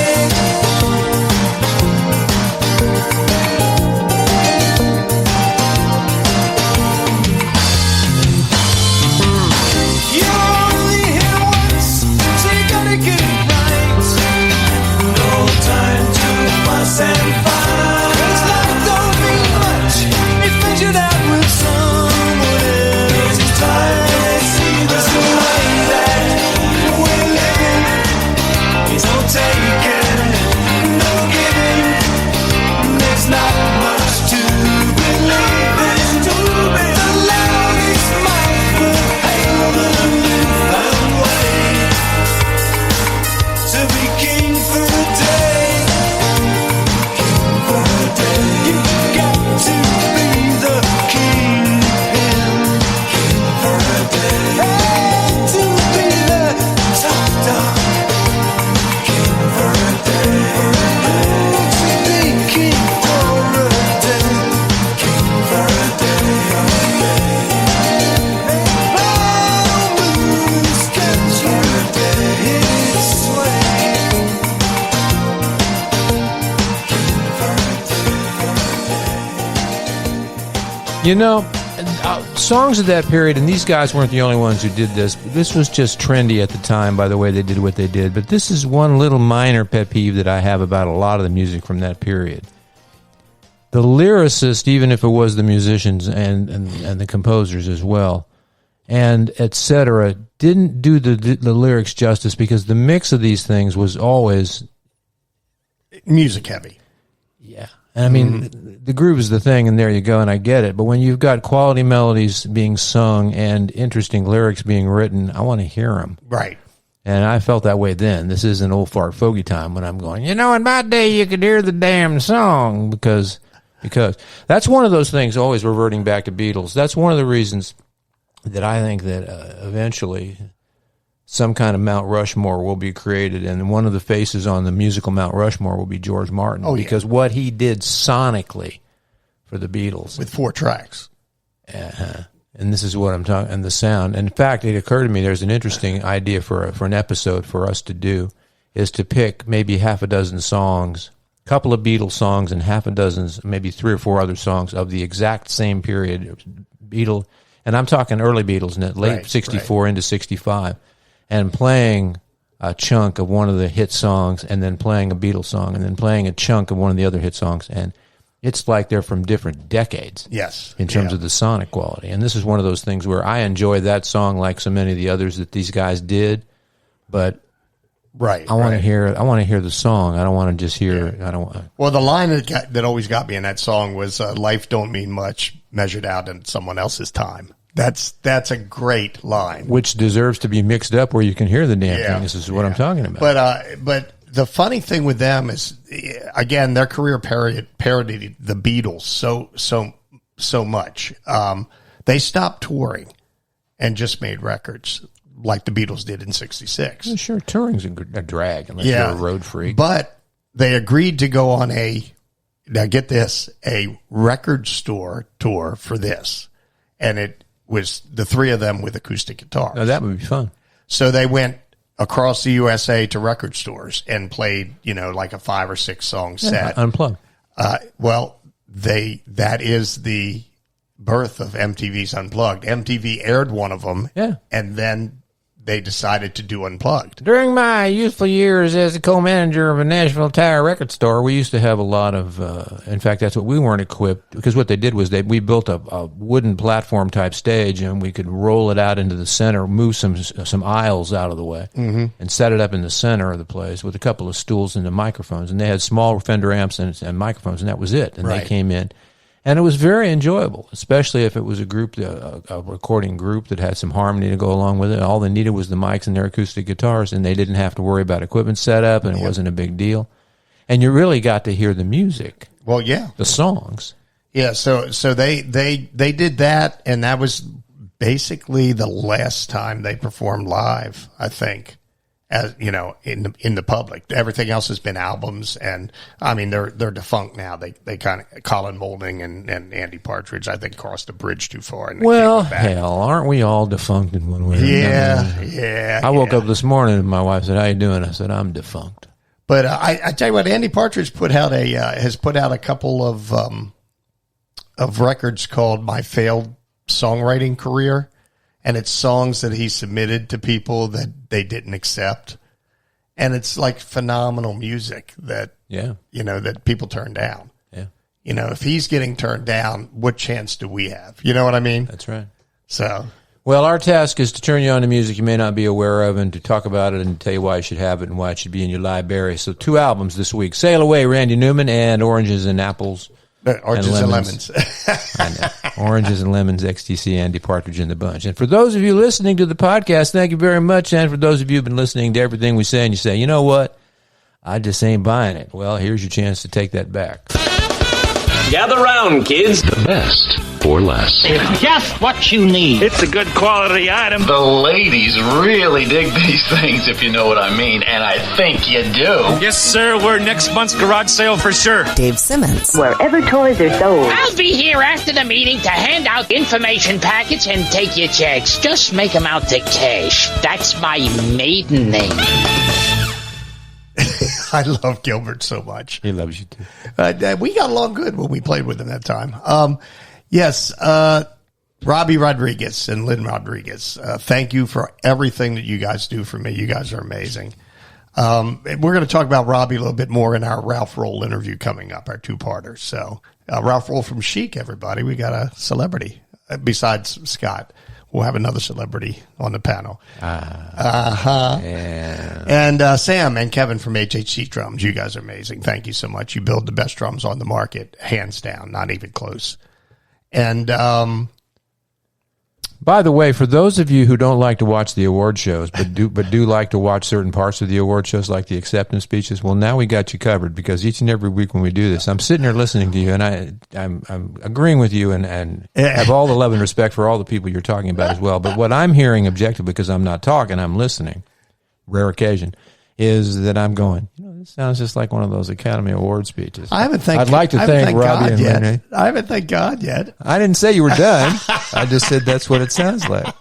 You only here once, so you gotta get it right. No time to fuss and fight. 'Cause life don't mean much if measured out with someone else's time. See, there's a way that we're living is all taken, no giving. There's not much to believe in. The loudest mouth will hail the newfound way to be king for a day. King for a day. You've got to be the kingpin. King for a day. Hey, to be the top dog. King for a day. To be king for a day. King for a day. Final moon's got you its way. You know, songs of that period, and these guys weren't the only ones who did this. This was just trendy at the time by the way they did what they did. But this is one little minor pet peeve that I have about a lot of the music from that period. The lyricist, even if it was the musicians and the composers as well, and etc., didn't do the lyrics justice, because the mix of these things was always music heavy. Yeah. And I mean, the groove is the thing, and there you go, and I get it. But when you've got quality melodies being sung and interesting lyrics being written, I want to hear them. Right. And I felt that way then. This isn't old fart fogey time when I'm going, you know, in my day you could hear the damn song, because that's one of those things, always reverting back to Beatles. That's one of the reasons that I think that eventually some kind of Mount Rushmore will be created, and one of the faces on the musical Mount Rushmore will be George Martin, because what he did sonically for the Beatles with 4 tracks. And this is what I'm talking, and the sound. In fact, it occurred to me there's an interesting idea for an episode for us to do, is to pick maybe half a dozen songs, a couple of Beatles songs, and half a dozen, maybe 3 or 4 other songs of the exact same period, Beatle, and I'm talking early Beatles, late 64 into 65. And playing a chunk of one of the hit songs, and then playing a Beatles song, and then playing a chunk of one of the other hit songs. And it's like they're from different decades. Yes. In terms of the sonic quality. And this is one of those things where I enjoy that song like so many of the others that these guys did, but I want to hear the song. I don't want to just hear Well, the line that always got me in that song was life don't mean much measured out in someone else's time. That's a great line, which deserves to be mixed up where you can hear the damn thing. This is what I'm talking about. But the funny thing with them is, again, their career parodied the Beatles so much. They stopped touring and just made records like the Beatles did in '66. Well, sure, touring's a drag unless you're a road freak. But they agreed to go on now get this, a record store tour for this. And it was the three of them with acoustic guitars. Oh, that would be fun. So they went across the USA to record stores and played, like a 5 or 6 song set. Unplugged. That is the birth of MTV's Unplugged. MTV aired one of them. Yeah. And then they decided to do Unplugged. During my youthful years as the co-manager of a Nashville tire record store, we used to have a lot of, in fact, that's what we weren't equipped, because what they did was we built a wooden platform type stage, and we could roll it out into the center, move some aisles out of the way, and set it up in the center of the place with a couple of stools and the microphones. And they had small Fender amps and microphones, and that was it. And they came in. And it was very enjoyable, especially if it was a group, a recording group that had some harmony to go along with it. All they needed was the mics and their acoustic guitars, and they didn't have to worry about equipment setup, and it wasn't a big deal. And you really got to hear the music. Well, yeah. The songs. Yeah, so they did that, and that was basically the last time they performed live, I think. As in the public, everything else has been albums, and I mean they're defunct now. They kind of Colin Moulding and Andy Partridge, I think, crossed the bridge too far. And hell, aren't we all defunct in one way? Yeah. I woke up this morning and my wife said, "How you doing?" I said, "I'm defunct." But I tell you what, Andy Partridge has put out a couple of records called "My Failed Songwriting Career." And it's songs that he submitted to people that they didn't accept. And it's like phenomenal music that, that people turn down. Yeah. If he's getting turned down, what chance do we have? You know what I mean? That's right. So. Well, our task is to turn you on to music you may not be aware of and to talk about it and tell you why you should have it and why it should be in your library. So 2 albums this week. Sail Away, Randy Newman, and Oranges and Apples. Oranges and Lemons. I know. Oranges and Lemons, XTC, Andy Partridge in the bunch. And for those of you listening to the podcast, thank you very much. And for those of you who've been listening to everything we say and you say, you know what? I just ain't buying it. Well, here's your chance to take that back. Gather round, kids. The best for less. It's just what you need. It's a good quality item. The ladies really dig these things, if you know what I mean, and I think you do. Yes, sir. We're next month's garage sale for sure. Dave Simmons. Wherever toys are sold. I'll be here after the meeting to hand out information packets and take your checks. Just make them out to cash. That's my maiden name. I love Gilbert so much. He loves you too. We got along good when we played with him that time. Yes, Robbie Rodriguez and Lynn Rodriguez, thank you for everything that you guys do for me. You guys are amazing. We're going to talk about Robbie a little bit more in our Ralph Roll interview coming up, our 2-parter. So Ralph Roll from Chic, everybody. We got a celebrity besides Scott. We'll have another celebrity on the panel. Yeah. And Sam and Kevin from HHC Drums. You guys are amazing. Thank you so much. You build the best drums on the market, hands down, not even close. And by the way, for those of you who don't like to watch the award shows, but do like to watch certain parts of the award shows, like the acceptance speeches, well, now we got you covered, because each and every week when we do this, I'm sitting here listening to you, and I'm agreeing with you, and have all the love and respect for all the people you're talking about as well. But what I'm hearing objectively, because I'm not talking, I'm listening, rare occasion, is that I'm going, this sounds just like one of those Academy Award speeches. I'd like to thank Robbie and Lynn. I haven't thanked God yet. I didn't say you were done. I just said that's what it sounds like.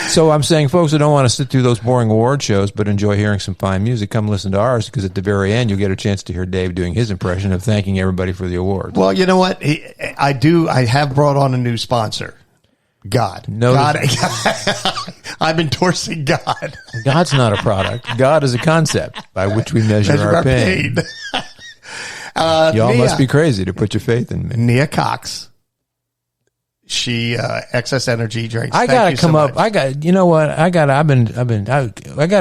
So I'm saying folks who don't want to sit through those boring award shows but enjoy hearing some fine music, come listen to ours, because at the very end you'll get a chance to hear Dave doing his impression of thanking everybody for the awards. Well, you know what? I have brought on a new sponsor. God. I'm endorsing God. God's not a product. God is a concept by which we measure our pain. Y'all must be crazy to put your faith in me. Nia Cox. She Excess Energy drinks. I gotta come up. I got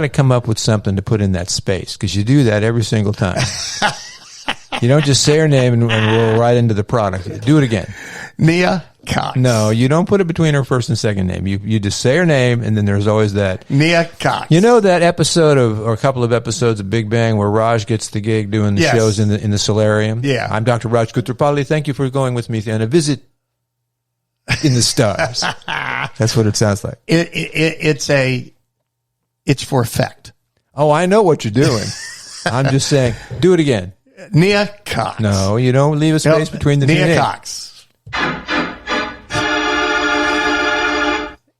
to come up with something to put in that space, because you do that every single time. You don't just say her name and roll right into the product. Do it again. Nia Cox. No, you don't put it between her first and second name. You just say her name, and then there's always that. Nia Cox. You know that episode or a couple of episodes of Big Bang where Raj gets the gig doing the shows in the solarium? Yeah. I'm Dr. Raj Kutrapali. Thank you for going with me on a visit in the stars. That's what it sounds like. It's for effect. Oh, I know what you're doing. I'm just saying, do it again. Nia Cox. No, you don't leave a space between the two Nia names. Cox.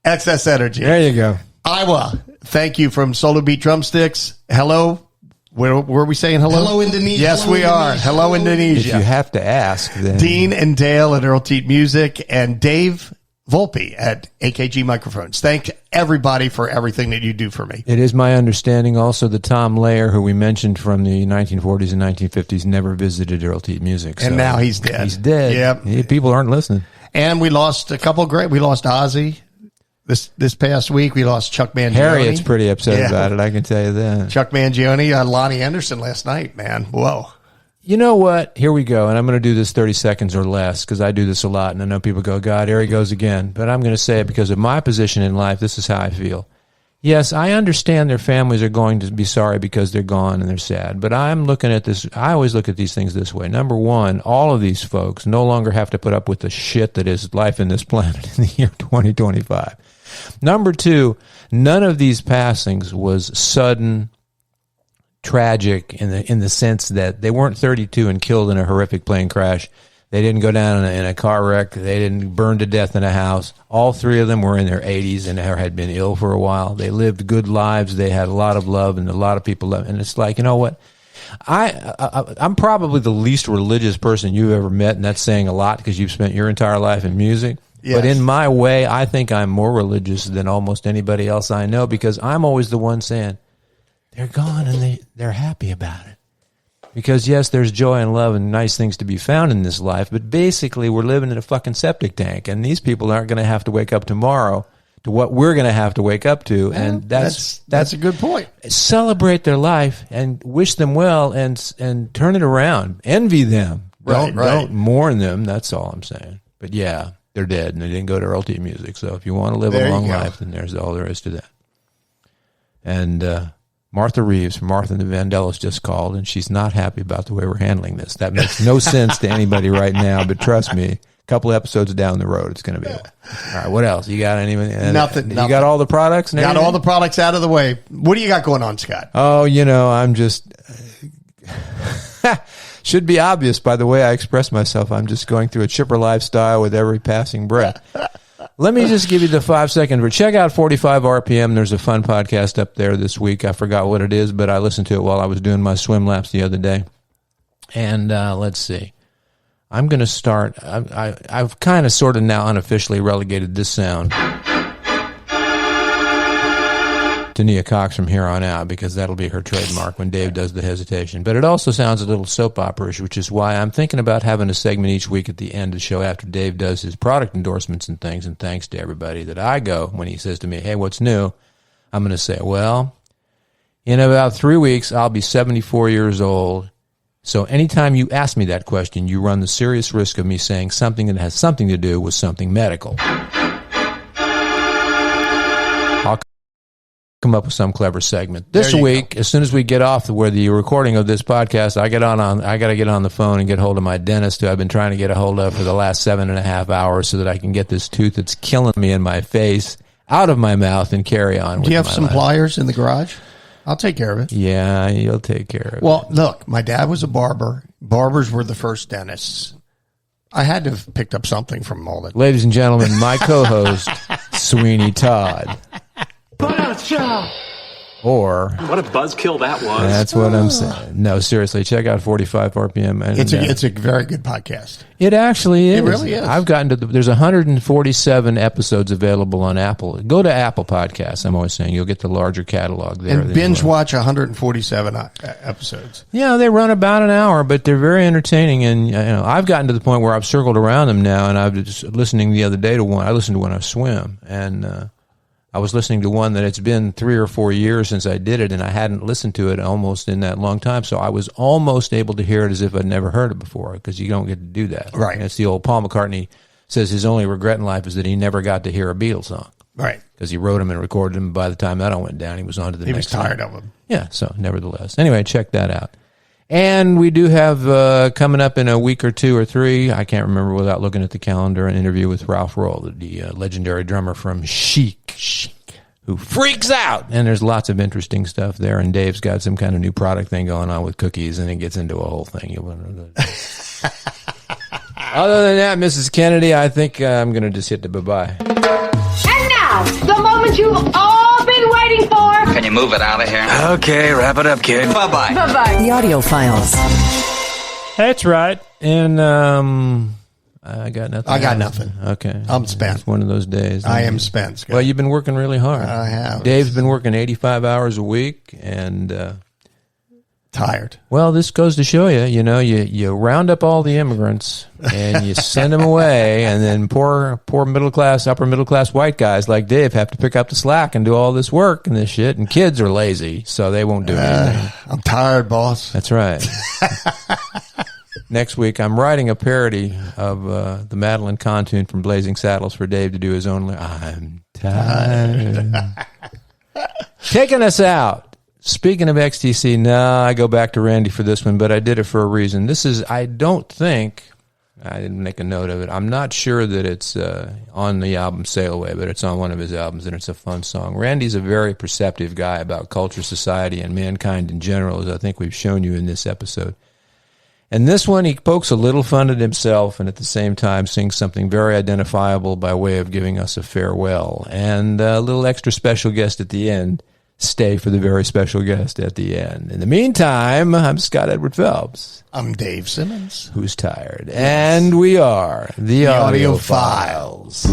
Excess Energy. There you go. Iowa. Thank you from Solo Beat Drumsticks. Hello. Where were we saying hello? Hello, Indonesia. Yes, we are. Hello, Indonesia. If you have to ask, then Dean and Dale at Earl Teat Music and Dave Volpe at AKG Microphones. Thank everybody for everything that you do for me. it is my understanding also that Tom Layer, who we mentioned from the 1940s and 1950s, never visited Earl Teat Music. And now he's dead. He's dead. Yep. People aren't listening. And we lost a couple great. We lost Ozzy this past week. We lost Chuck Mangione. Harriet's pretty upset about it, I can tell you that. Chuck Mangione, Lonnie Anderson last night, man. Whoa. You know what? Here we go. And I'm going to do this 30 seconds or less because I do this a lot. And I know people go, God, here he goes again. But I'm going to say it because of my position in life. This is how I feel. Yes, I understand their families are going to be sorry because they're gone and they're sad. But I'm looking at this. I always look at these things this way. Number one, all of these folks no longer have to put up with the shit that is life in this planet in the year 2025. Number two, none of these passings was sudden, tragic in the sense that they weren't 32 and killed in a horrific plane crash. They didn't go down in a car wreck. They didn't burn to death in a house. All three of them were in their 80s and had been ill for a while. They lived good lives. They had a lot of love, and a lot of people loved. And it's like, you know what? I'm probably the least religious person you've ever met, and that's saying a lot because you've spent your entire life in music. Yes. But in my way, I think I'm more religious than almost anybody else I know because I'm always the one saying, they're gone and they're happy about it. Because, yes, there's joy and love and nice things to be found in this life, but basically we're living in a fucking septic tank, and these people aren't going to have to wake up tomorrow to what we're going to have to wake up to, and that's a good point. Celebrate their life and wish them well and turn it around. Envy them. Don't mourn them. That's all I'm saying. But, yeah. They're dead, and they didn't go to Earl Teat Music. So if you want to live a long life, then there's all there is to that. And Martha Reeves from Martha and the Vandellas just called, and she's not happy about the way we're handling this. That makes no sense to anybody right now, but trust me, a couple episodes down the road, it's going to be over. All right, what else? You got anything? Nothing. You got all the products? Got all the products out of the way. What do you got going on, Scott? Oh, I'm just... Should be obvious by the way I express myself. I'm just going through a chipper lifestyle with every passing breath. Let me just give you the 5-second. Check out 45 RPM. There's a fun podcast up there this week. I forgot what it is, but I listened to it while I was doing my swim laps the other day. And let's see. I'm going to start. I've kind of sort of now unofficially relegated this sound to Nia Cox from here on out because that'll be her trademark when Dave does the hesitation. But it also sounds a little soap opera-ish, which is why I'm thinking about having a segment each week at the end of the show after Dave does his product endorsements and things, and thanks to everybody that I go when he says to me, hey, what's new? I'm going to say, well, in about 3 weeks, I'll be 74 years old. So anytime you ask me that question, you run the serious risk of me saying something that has something to do with something medical. I'll come up with some clever segment. This week, as soon as we get off where the recording of this podcast, I got to get on the phone and get hold of my dentist, who I've been trying to get a hold of for the last 7.5 hours so that I can get this tooth that's killing me in my face out of my mouth and carry on with my life. Do you have some pliers in the garage? I'll take care of it. Yeah, you'll take care of it. Well, look, my dad was a barber. Barbers were the first dentists. I had to have picked up something from all that. Ladies and gentlemen, my co-host, Sweeney Todd. Or what a buzzkill that was. That's what I'm saying. No, seriously, check out 45 RPM. And, it's a very good podcast. It actually is. It really is. I've gotten to there's 147 episodes available on Apple. Go to Apple Podcasts. I'm always saying you'll get the larger catalog there. And binge watch 147 episodes. Yeah, they run about an hour, but they're very entertaining. And I've gotten to the point where I've circled around them now, and I've just listening the other day to one. I listened to when I swim, and I was listening to one that it's been 3 or 4 years since I did it, and I hadn't listened to it almost in that long time. So I was almost able to hear it as if I'd never heard it before, because you don't get to do that. Right. And it's the old Paul McCartney says his only regret in life is that he never got to hear a Beatles song. Right. Because he wrote them and recorded them. By the time that all went down, he was on to the next. He was tired song. of them. Yeah. So nevertheless, anyway, check that out. And we do have coming up in a week or 2 or 3, I can't remember without looking at the calendar, an interview with Ralph Roll, the legendary drummer from Chic. who freaks out. And there's lots of interesting stuff there. And Dave's got some kind of new product thing going on with cookies, and it gets into a whole thing. Other than that, Mrs. Kennedy, I think I'm going to just hit the bye-bye. And now, the moment you've all been waiting for. Can you move it out of here? Okay, wrap it up, kid. Bye-bye. Bye-bye. The Audio Files. That's right. And I got nothing. I got nothing. Okay. I'm spent. It's one of those days. I am spent, Scott. Well, you've been working really hard. I have. Dave's been working 85 hours a week and tired. Well, this goes to show you, you round up all the immigrants and you send them away, and then poor middle class, upper middle class white guys like Dave have to pick up the slack and do all this work and this shit, and kids are lazy, so they won't do anything. I'm tired, boss. That's right. Next week, I'm writing a parody of the Madeline Kahn tune from Blazing Saddles for Dave to do his own. I'm tired. Taking us out. Speaking of XTC, I go back to Randy for this one, but I did it for a reason. This is, I didn't make a note of it. I'm not sure that it's on the album Sail Away, but it's on one of his albums, and it's a fun song. Randy's a very perceptive guy about culture, society, and mankind in general, as I think we've shown you in this episode. And this one, he pokes a little fun at himself and at the same time sings something very identifiable by way of giving us a farewell. And a little extra special guest at the end. Stay for the very special guest at the end. In the meantime, I'm Scott Edward Phelps. I'm Dave Simmons. Who's tired. Yes. And we are the Audio Files. I've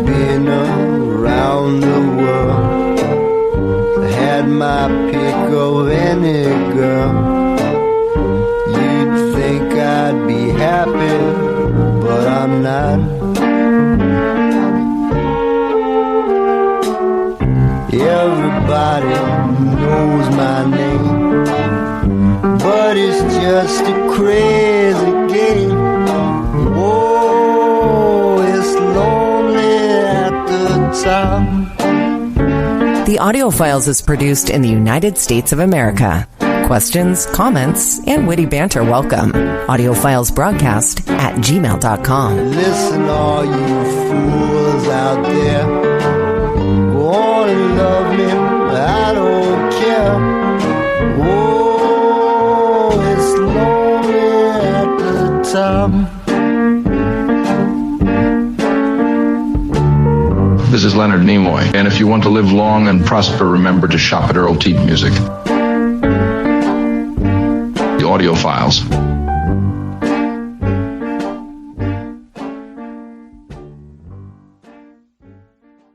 been around the world, had my pick of any girl. You'd think I'd be happy, but I'm not. Everybody knows my name, but it's just a crazy game. Oh, it's lonely at the top. The Audio Files is produced in the United States of America. Questions, comments, and witty banter welcome. AudioFilesBroadcast@gmail.com. Listen, all you fools out there, go on and love me, I don't care. Oh, it's lonely at the top. This is Leonard Nimoy, and if you want to live long and prosper, remember to shop at Earl Teague Music. The Audio Files.